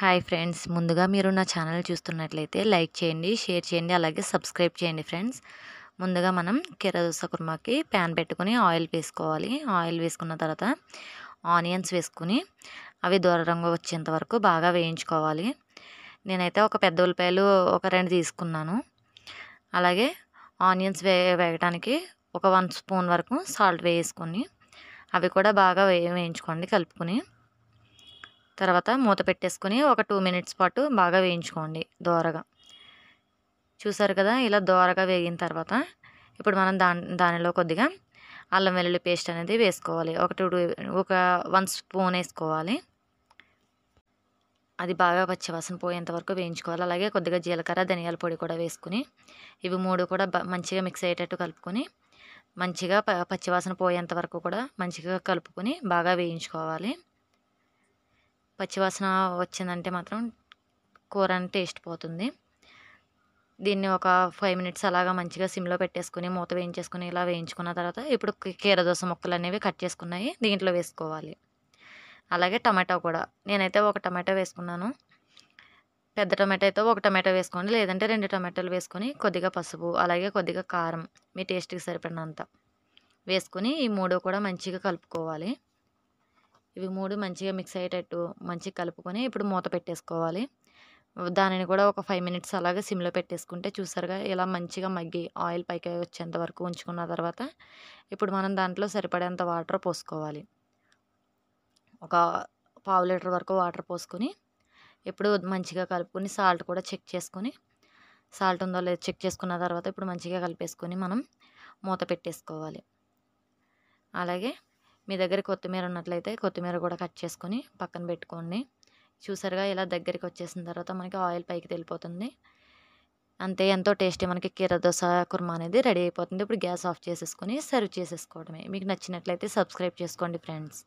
Hi friends, ముందుగా మీరు నా ఛానల్ చూస్తున్నట్లయితే లైక్ చేయండి, షేర్ చేయండి, అలాగే సబ్స్క్రైబ్ చేయండి ఫ్రెండ్స్. ముందుగా మనం కీరా దోస కుర్మాకి ప్యాన్ పెట్టుకొని ఆయిల్ వేసుకోవాలి. ఆయిల్ వేసుకున్న తర్వాత ఆనియన్స్ వేసుకుని అవి దూర రంగు వచ్చేంత వరకు బాగా వేయించుకోవాలి. నేనైతే ఒక పెద్ద ఉల్లిపాయలు ఒక 2 తీసుకున్నాను. అలాగే ఆనియన్స్ వేగడానికి ఒక 1 స్పూన్ వరకు సాల్ట్ వేసుకొని అవి కూడా బాగా వేయించుకోండి కలుపుకొని. తర్వాత మూత పెట్టేసుకొని ఒక 2 మినిట్స్ పాటు బాగా వేయించుకోండి దోరగా. చూసారు కదా, ఇలా దోరగా వేగిన తర్వాత ఇప్పుడు మనం దానిలో కొద్దిగా అల్లం వెల్లుల్లి పేస్ట్ అనేది వేసుకోవాలి. ఒక 1 స్పూన్ వేసుకోవాలి. అది బాగా పచ్చివాసన పోయేంత వరకు వేయించుకోవాలి. అలాగే కొద్దిగా జీలకర్ర, ధనియాల పొడి కూడా వేసుకుని ఇవి 3 కూడా మంచిగా మిక్స్ అయ్యేటట్టు కలుపుకొని మంచిగా పచ్చివాసన పోయేంత వరకు కూడా మంచిగా కలుపుకొని బాగా వేయించుకోవాలి. పచ్చివాసన వచ్చిందంటే మాత్రం కూర టేస్ట్ పోతుంది. దీన్ని ఒక 5 మినిట్స్ అలాగా మంచిగా సిమ్లో పెట్టేసుకొని మూత వేయించేసుకొని ఇలా వేయించుకున్న తర్వాత ఇప్పుడు కీర దోస ముక్కలు అనేవి కట్ చేసుకున్నాయి దీంట్లో వేసుకోవాలి. అలాగే టమాటో కూడా నేనైతే ఒక టమాటో వేసుకున్నాను. పెద్ద టమాటో అయితే ఒక టమాటో వేసుకోండి, లేదంటే 2 టమాటాలు వేసుకొని కొద్దిగా పసుపు అలాగే కొద్దిగా కారం మీ టేస్ట్కి సరిపడినంత వేసుకొని ఈ 3 కూడా మంచిగా కలుపుకోవాలి. ఇవి 3 మంచిగా మిక్స్ అయ్యేటట్టు మంచిగా కలుపుకొని ఇప్పుడు మూత పెట్టేసుకోవాలి. దానిని కూడా ఒక 5 మినిట్స్ అలాగే సిమ్లో పెట్టేసుకుంటే చూసారుగా ఇలా మంచిగా మగ్గి ఆయిల్ పైకి వచ్చేంత వరకు ఉంచుకున్న తర్వాత ఇప్పుడు మనం దాంట్లో సరిపడేంత వాటర్ పోసుకోవాలి. ఒక పావు లీటర్ వరకు వాటర్ పోసుకొని ఇప్పుడు మంచిగా కలుపుకొని సాల్ట్ కూడా చెక్ చేసుకొని సాల్ట్ ఉందో లేదో చెక్ చేసుకున్న తర్వాత ఇప్పుడు మంచిగా కలిపేసుకొని మనం మూత పెట్టేసుకోవాలి. అలాగే మీ దగ్గర కొత్తిమీర ఉన్నట్లయితే కొత్తిమీర కూడా కట్ చేసుకొని పక్కన పెట్టుకోండి. చూసారుగా ఇలా దగ్గరికి వచ్చేసిన తర్వాత మనకి ఆయిల్ పైకి వెళ్ళిపోతుంది. అంతే, ఎంతో టేస్టీ మనకి కీర దోస కుర్మా అనేది రెడీ అయిపోతుంది. ఇప్పుడు గ్యాస్ ఆఫ్ చేసేసుకొని సర్వ్ చేసేసుకోవడమే. మీకు నచ్చినట్లయితే సబ్స్క్రైబ్ చేసుకోండి ఫ్రెండ్స్.